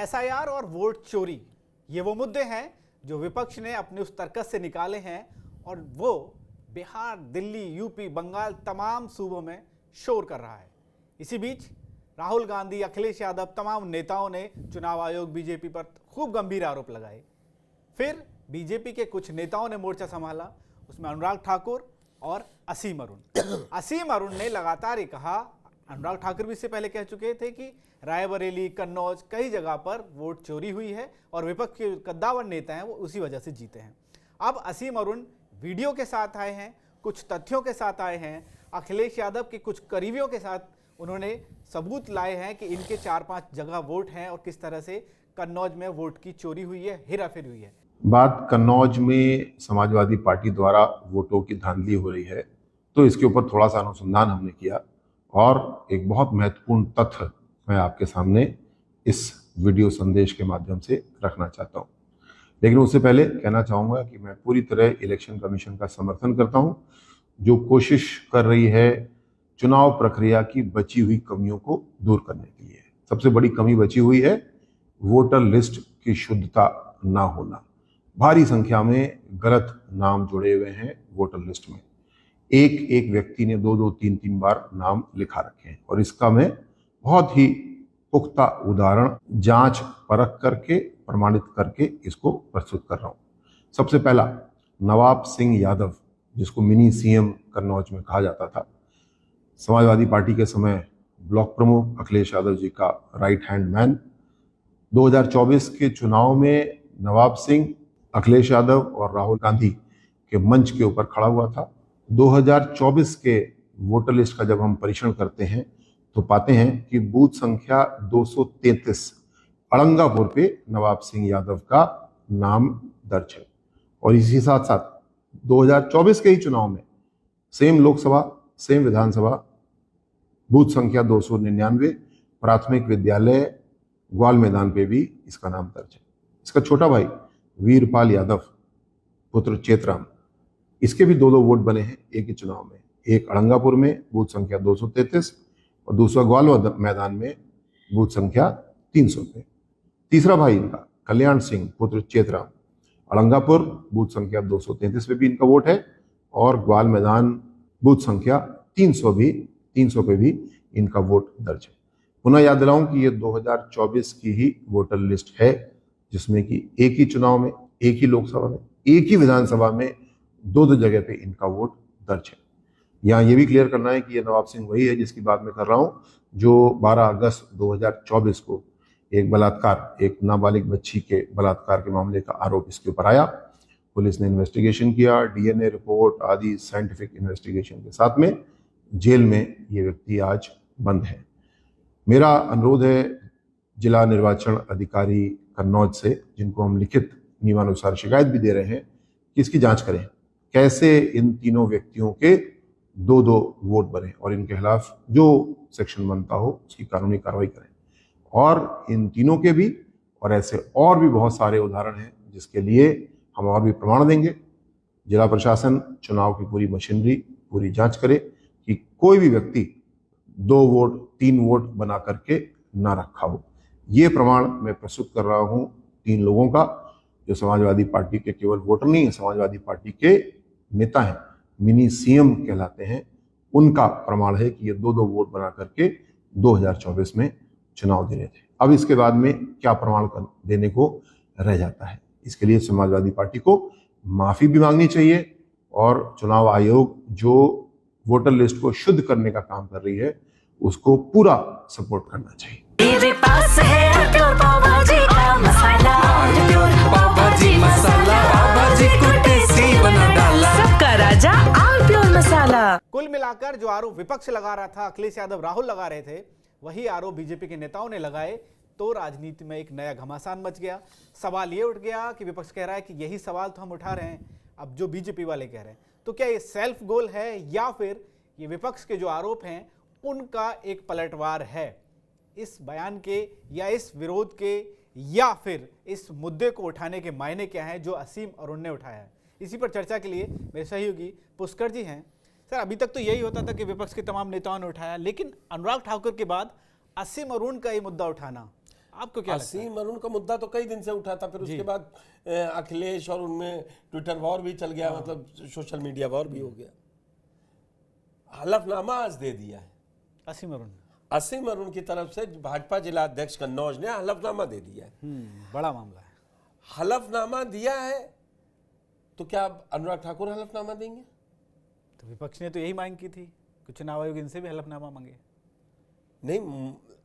SIR और vote चोरी, ये वो मुद्दे हैं जो विपक्ष ने अपने उस तर्कस से निकाले हैं और वो बिहार, दिल्ली, यूपी, बंगाल तमाम सूबों में शोर कर रहा है। इसी बीच राहुल गांधी, अखिलेश यादव, तमाम नेताओं ने चुनाव आयोग, बीजेपी पर खूब गंभीर आरोप लगाए। फिर बीजेपी के कुछ नेताओं ने मोर्चा संभाला, उसमें अनुराग ठाकुर और असीम अरुण। असीम अरुण ने लगातार ये कहा, अनुराग ठाकुर भी इससे पहले कह चुके थे कि रायबरेली, कन्नौज, कई जगह पर वोट चोरी हुई है और विपक्ष के कद्दावर नेता हैं वो उसी वजह से जीते हैं। अब असीम अरुण वीडियो के साथ आए हैं, कुछ तथ्यों के साथ आए हैं। अखिलेश यादव के कुछ करीबियों के साथ उन्होंने सबूत लाए हैं कि इनके 4-5 जगह वोट हैं और किस तरह से कन्नौज में वोट की चोरी हुई है, हेराफेरी हुई है। बात कन्नौज में समाजवादी पार्टी द्वारा वोटों की धांधली हो रही है, तो इसके ऊपर थोड़ा सा अनुसंधान हमने किया और एक बहुत महत्वपूर्ण तथ्य मैं आपके सामने इस वीडियो संदेश के माध्यम से रखना चाहता हूं। लेकिन उससे पहले कहना चाहूँगा कि मैं पूरी तरह इलेक्शन कमीशन का समर्थन करता हूं, जो कोशिश कर रही है चुनाव प्रक्रिया की बची हुई कमियों को दूर करने के लिए। सबसे बड़ी कमी बची हुई है वोटर लिस्ट की शुद्धता ना होना। भारी संख्या में गलत नाम जुड़े हुए हैं वोटर लिस्ट में। एक एक व्यक्ति ने 2-2, 3-3 बार नाम लिखा रखे हैं और इसका मैं बहुत ही पुख्ता उदाहरण जांच परख करके प्रमाणित करके इसको प्रस्तुत कर रहा हूं। सबसे पहला, नवाब सिंह यादव, जिसको मिनी सीएम कन्नौज में कहा जाता था, समाजवादी पार्टी के समय ब्लॉक प्रमुख अखिलेश यादव जी का राइट हैंड मैन। 2024 के चुनाव में नवाब सिंह अखिलेश यादव और राहुल गांधी के मंच के ऊपर खड़ा हुआ था। 2024 के वोटर लिस्ट का जब हम परीक्षण करते हैं तो पाते हैं कि बूथ संख्या 233 अड़ंगापुर पे नवाब सिंह यादव का नाम दर्ज है। और इसी साथ साथ 2024 के ही चुनाव में सेम लोकसभा, सेम विधानसभा, बूथ संख्या 299 प्राथमिक विद्यालय ग्वाल मैदान पे भी इसका नाम दर्ज है। इसका छोटा भाई वीरपाल यादव पुत्र चेतराम, इसके भी 2-2 वोट बने हैं एक ही चुनाव में। एक अड़ंगापुर में बूथ संख्या 233 और दूसरा ग्वाल मैदान में बूथ संख्या 300 पे। तीसरा भाई इनका कल्याण सिंह पुत्र चेतराम, अड़ंगापुर बूथ संख्या 233 पे भी इनका वोट है और ग्वाल मैदान बूथ संख्या 300 पे भी इनका वोट दर्ज है। पुनः याद दिलाऊं कि ये 2024 की ही वोटर लिस्ट है, जिसमें कि एक ही चुनाव में, एक ही लोकसभा में, एक ही विधानसभा में 2-2 जगह पे इनका वोट दर्ज है। यहाँ ये भी क्लियर करना है कि ये नवाब सिंह वही है जिसकी बात मैं कर रहा हूँ, जो 12 अगस्त 2024 को एक नाबालिग बच्ची के बलात्कार के मामले का आरोप इसके ऊपर आया। पुलिस ने इन्वेस्टिगेशन किया, डीएनए रिपोर्ट आदि साइंटिफिक इन्वेस्टिगेशन के साथ में जेल में ये व्यक्ति आज बंद है। मेरा अनुरोध है जिला निर्वाचन अधिकारी कन्नौज से, जिनको हम लिखित नियमानुसार शिकायत भी दे रहे हैं, कि इसकी जांच करें कैसे इन तीनों व्यक्तियों के 2-2 वोट बने और इनके खिलाफ जो सेक्शन बनता हो उसकी कानूनी कार्रवाई करें। और इन तीनों के भी और ऐसे और भी बहुत सारे उदाहरण हैं जिसके लिए हम और भी प्रमाण देंगे। जिला प्रशासन चुनाव की पूरी मशीनरी पूरी जांच करे कि कोई भी व्यक्ति 2 वोट 3 वोट बना करके ना रखा हो। ये प्रमाण मैं प्रस्तुत कर रहा हूँ 3 लोगों का, जो समाजवादी पार्टी के केवल वोटर नहीं है, समाजवादी पार्टी के नेता हैं, मिनी सीएम कहलाते हैं। उनका प्रमाण है कि ये 2-2 वोट बना करके 2024 में चुनाव दे रहे थे। अब इसके बाद में क्या प्रमाण देने को रह जाता है? इसके लिए समाजवादी पार्टी को माफी भी मांगनी चाहिए और चुनाव आयोग जो वोटर लिस्ट को शुद्ध करने का काम कर रही है उसको पूरा सपोर्ट करना चाहिए। मेरे पास है प्योर पाव भाजी का मसाला, प्योर पाव भाजी मसाला, पाव भाजी को टेस्टी बना डाला, सबका राजा आल प्योर मसाला। कुल मिलाकर जो आरोप विपक्ष लगा रहा था, अखिलेश यादव, राहुल लगा रहे थे, वही आरोप बीजेपी के नेताओं ने लगाए, तो राजनीति में एक नया घमासान मच गया। सवाल ये उठ गया कि विपक्ष कह रहा है कि यही सवाल तो हम उठा रहे हैं, अब जो बीजेपी वाले कह रहे हैं, तो क्या ये सेल्फ गोल है या फिर ये विपक्ष के जो आरोप हैं उनका एक पलटवार है? इस बयान के या इस विरोध के या फिर इस मुद्दे को उठाने के मायने क्या हैं जो असीम अरुण ने उठाया है? इसी पर चर्चा के लिए मेरे सहयोगी पुष्कर जी हैं। सर, अभी तक तो यही होता था कि विपक्ष के तमाम नेताओं ने उठाया, लेकिन अनुराग ठाकुर के बाद असीम अरुण का ये मुद्दा उठाना, आपको क्या लगता है? असीम अरुण का मुद्दा तो कई दिन से उठा था, फिर उसके बाद अखिलेश और उनमें ट्विटर वॉर भी चल गया, मतलब सोशल मीडिया वॉर भी हो गया। हलफनामा आज दे दिया है असीम अरुण की तरफ से। भाजपा जिला अध्यक्ष कन्नौज ने हलफनामा दे दिया है। बड़ा मामला है। हलफनामा दिया है तो क्या अब अनुराग ठाकुर हलफनामा देंगे? तो विपक्ष ने तो यही मांग की थी कि चुनाव आयोग इनसे भी हलफनामा मांगे। नहीं,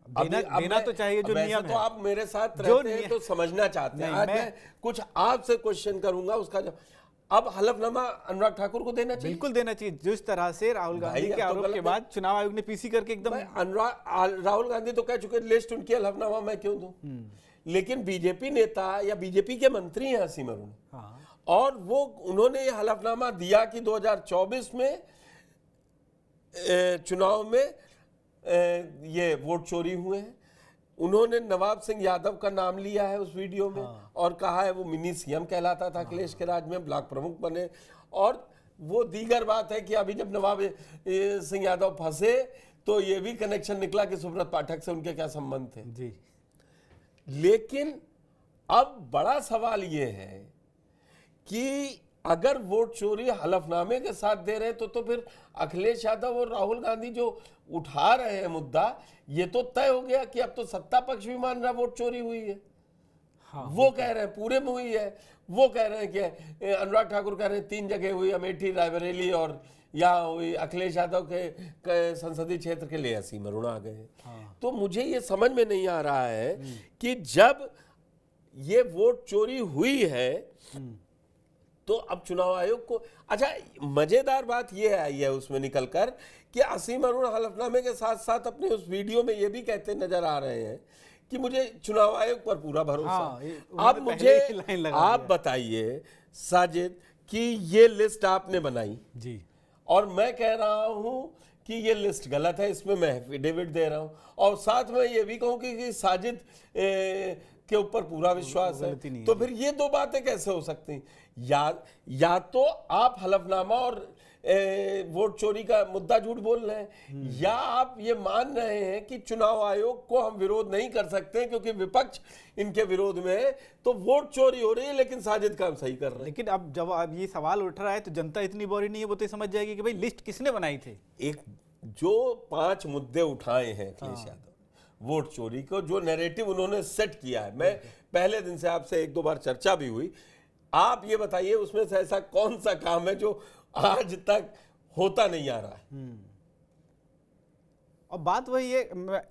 देना तो चाहिए जो नियम तो है। आप मेरे साथ रहते हैं तो समझना चाहते हैं। नहीं, आज मैं कुछ आपसे क्वेश्चन करूंगा, उसका अब हलफनामा अनुराग ठाकुर को देना चाहिए। बिल्कुल देना चाहिए। जिस तरह से राहुल गांधी के आरोप के बाद चुनाव आयोग ने पीसी करके एकदम राहुल गांधी तो कह चुके लिस्ट उनकी, हलफनामा मैं क्यों दूं? लेकिन बीजेपी नेता या बीजेपी के मंत्री हैं असीम अरुण, और वो उन्होंने ये हलफनामा दिया कि 2024 में चुनाव में ये वोट चोरी हुए हैं। उन्होंने नवाब सिंह यादव का नाम लिया है उस वीडियो में, और कहा है वो मिनी सीएम कहलाता था अखिलेश के राज में, ब्लॉक प्रमुख बने। और वो दीगर बात है कि अभी जब नवाब सिंह यादव फंसे तो ये भी कनेक्शन निकला कि सुब्रत पाठक से उनके क्या संबंध थे जी। लेकिन अब बड़ा सवाल ये है कि अगर वोट चोरी हलफनामे के साथ दे रहे हैं तो फिर अखिलेश यादव और राहुल गांधी जो उठा रहे हैं मुद्दा, ये तो तय हो गया कि अब तो सत्ता पक्ष भी मान रहा वोट चोरी हुई है। वो कह रहे हैं पूरे में हुई है। वो कह रहे हैं कि अनुराग ठाकुर कह रहे हैं 3 जगह हुई, अमेठी, रायबरेली और यहाँ हुई। अखिलेश यादव के संसदीय क्षेत्र के लिए असीम अरुण आ गए। तो मुझे ये समझ में नहीं आ रहा है कि जब ये वोट चोरी हुई है तो अब चुनाव आयोग को, अच्छा मजेदार बात ये आई है उसमें निकलकर कि असीम अरुण हलफनामे के साथ साथ अपने उस वीडियो में ये भी कहते नजर आ रहे हैं कि मुझे चुनाव आयोग पर पूरा भरोसा। अब मुझे आप बताइए साजिद कि ये लिस्ट आपने बनाई जी, और मैं कह रहा हूं कि ये लिस्ट गलत है, इसमें मैं एफिडेविट दे रहा हूं, और साथ में ये भी कहूं कि साजिद के ऊपर पूरा विश्वास है, तो फिर ये दो बातें कैसे हो सकती? या तो आप हलफनामा और वोट चोरी का मुद्दा झूठ बोल रहे हैं, या आप ये मान रहे हैं कि चुनाव आयोग को हम विरोध नहीं कर सकते क्योंकि विपक्ष इनके विरोध में है, तो वोट चोरी हो रही है लेकिन साजिद काम सही कर रहे हैं। लेकिन अब जब अब ये सवाल उठ रहा है तो जनता इतनी बोरी नहीं है, वो तो समझ जाएगी कि भाई लिस्ट किसने बनाई थी। एक जो 5 मुद्दे उठाए हैं अखिलेश यादव, वोट चोरी को जो नैरेटिव उन्होंने सेट किया है, मैं पहले दिन से आपसे 1-2 बार चर्चा भी हुई, आप ये बताइए उसमें से ऐसा कौन सा काम है जो आज तक होता नहीं आ रहा है? और बात वही है,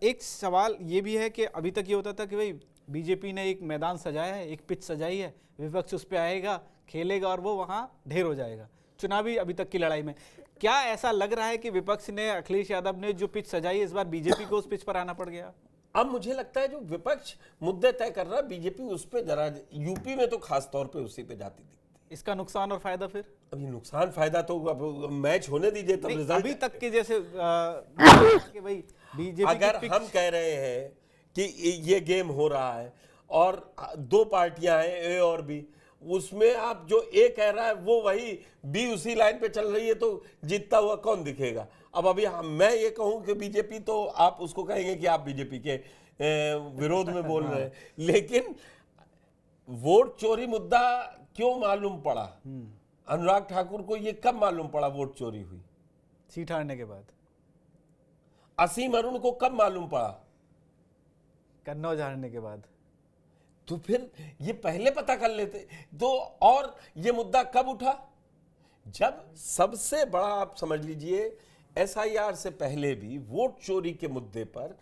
एक सवाल ये भी है कि अभी तक ये होता था कि भाई बीजेपी ने एक मैदान सजाया है, एक पिच सजाई है, विपक्ष उस पर आएगा, खेलेगा और वो वहाँ ढेर हो जाएगा। चुनावी अभी तक की लड़ाई में क्या ऐसा लग रहा है कि विपक्ष ने, अखिलेश यादव ने जो पिच सजाई इस बार बीजेपी को उस पिच पर आना पड़ गया? अब मुझे लगता है जो विपक्ष मुद्दे तय कर रहा है बीजेपी उस पे जरा, यूपी में तो खास तौर पे उसी पे जाती दिखती। इसका नुकसान और फायदा फिर? अभी नुकसान फायदा तो अब मैच होने दीजिए तब रिजल्ट। अभी तक के जैसे कि भाई बीजेपी अगर हम कह रहे हैं कि ये गेम हो रहा है और 2 पार्टियां हैं ए और बी, उसमें आप जो ए कह रहा है वो वही बी उसी लाइन पे चल रही है, तो जीतता हुआ कौन दिखेगा? अब अभी मैं ये कहूं कि बीजेपी, तो आप उसको कहेंगे कि आप बीजेपी के विरोध में बोल रहे हैं, लेकिन वोट चोरी मुद्दा क्यों मालूम पड़ा अनुराग ठाकुर को? ये कब मालूम पड़ा वोट चोरी हुई? सीट हारने के बाद। असीम अरुण को कब मालूम पड़ा? कन्नौज हारने के बाद। तो फिर ये पहले पता कर लेते। तो और ये मुद्दा कब उठा? जब सबसे बड़ा, आप समझ लीजिए, एसआईआर से पहले भी वोट चोरी के मुद्दे पर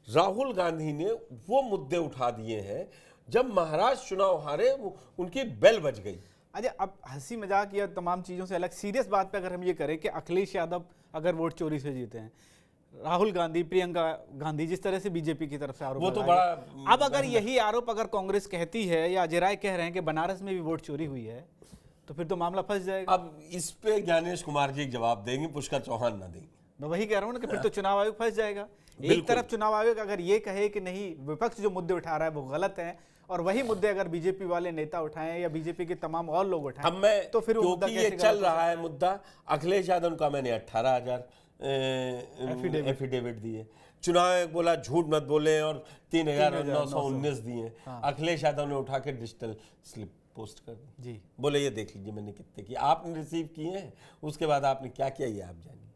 राहुल गांधी ने वो मुद्दे उठा दिए हैं। जब महाराष्ट्र चुनाव हारे उनकी बेल बज गई। अच्छा, अब हंसी मजाक या तमाम चीज़ों से अलग सीरियस बात पे अगर हम ये करें कि अखिलेश यादव अगर वोट चोरी से जीते हैं, राहुल गांधी, प्रियंका गांधी जिस तरह से बीजेपी की तरफ से आरोप, वो तो बड़ा, अब अगर यही आरोप अगर कांग्रेस कहती है या अजय राय कह रहे हैं कि बनारस में भी वोट चोरी हुई है, तो फिर तो मामला फंस जाएगा। अब इस पे ज्ञानेश कुमार जी जवाब देंगे, पुष्कर चौहान ना देंगे। मैं वही कह रहा हूँ ना कि फिर तो चुनाव आयोग फंस जाएगा। एक तरफ चुनाव आयोग अगर ये कहे कि नहीं, विपक्ष जो मुद्दे उठा रहा है वो गलत है, और वही मुद्दे अगर बीजेपी वाले नेता उठाएं या बीजेपी के तमाम और लोग उठाएं, तो फिर क्योंकि ये चल रहा है मुद्दा, अखिलेश यादव का मैंने 18,000 एफिडेविट दिए, चुनाव आयोग बोला झूठ मत बोले और 3,919 दिए। हाँ। अखिलेश यादव ने उठा के डिजिटल स्लिप पोस्ट कर दी, जी बोले ये देख लीजिए मैंने कितने किए, आपने रिसीव किए हैं, उसके बाद आपने क्या किया ये आप जानिए।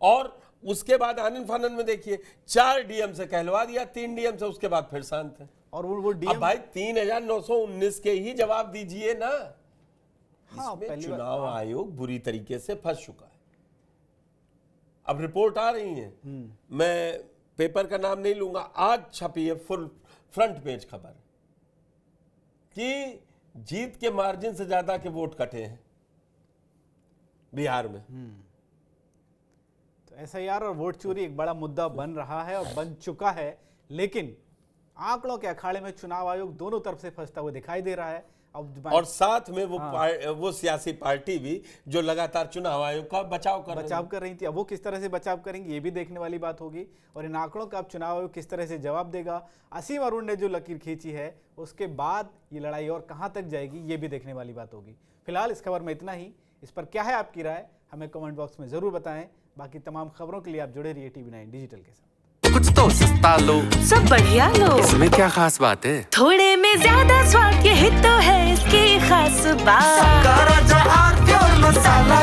और उसके बाद आनंद फानंद में देखिए 4 डीएम से कहलवा दिया, 3 डीएम से, उसके बाद फिर शांत है। और वो अब डीएम भाई 3,919 के ही जवाब दीजिए ना। हाँ, इसमें पहली बार- चुनाव आयोग बुरी तरीके से फंस चुका है। अब रिपोर्ट आ रही है, मैं पेपर का नाम नहीं लूंगा, आज छपी है फुल फ्रंट पेज खबर कि जीत के मार्जिन से ज्यादा के वोट कटे हैं बिहार में। तो एसआईआर और वोट चोरी एक बड़ा मुद्दा बन रहा है और बन चुका है, लेकिन आंकड़ों के अखाड़े में चुनाव आयोग दोनों तरफ से फंसता हुआ दिखाई दे रहा है। अब और साथ में वो सियासी पार्टी भी जो लगातार चुनाव आयोग का बचाव कर रही थी, अब वो किस तरह से बचाव करेंगी ये भी देखने वाली बात होगी। और इन आंकड़ों का अब चुनाव आयोग किस तरह से जवाब देगा, असीम अरुण ने जो लकीर खींची है उसके बाद ये लड़ाई और कहां तक जाएगी ये भी देखने वाली बात होगी। फिलहाल इस खबर में इतना ही। इस पर क्या है आपकी राय, हमें कमेंट बॉक्स में जरूर बताएं। बाकी तमाम खबरों के लिए आप जुड़े रहिए TV9 डिजिटल के साथ। कुछ तो सस्ता लो, सब बढ़िया लो, इसमें क्या खास बात है? थोड़े में ज्यादा स्वाद, यही तो है इसकी खास बात। राजा आर प्योर मसाला।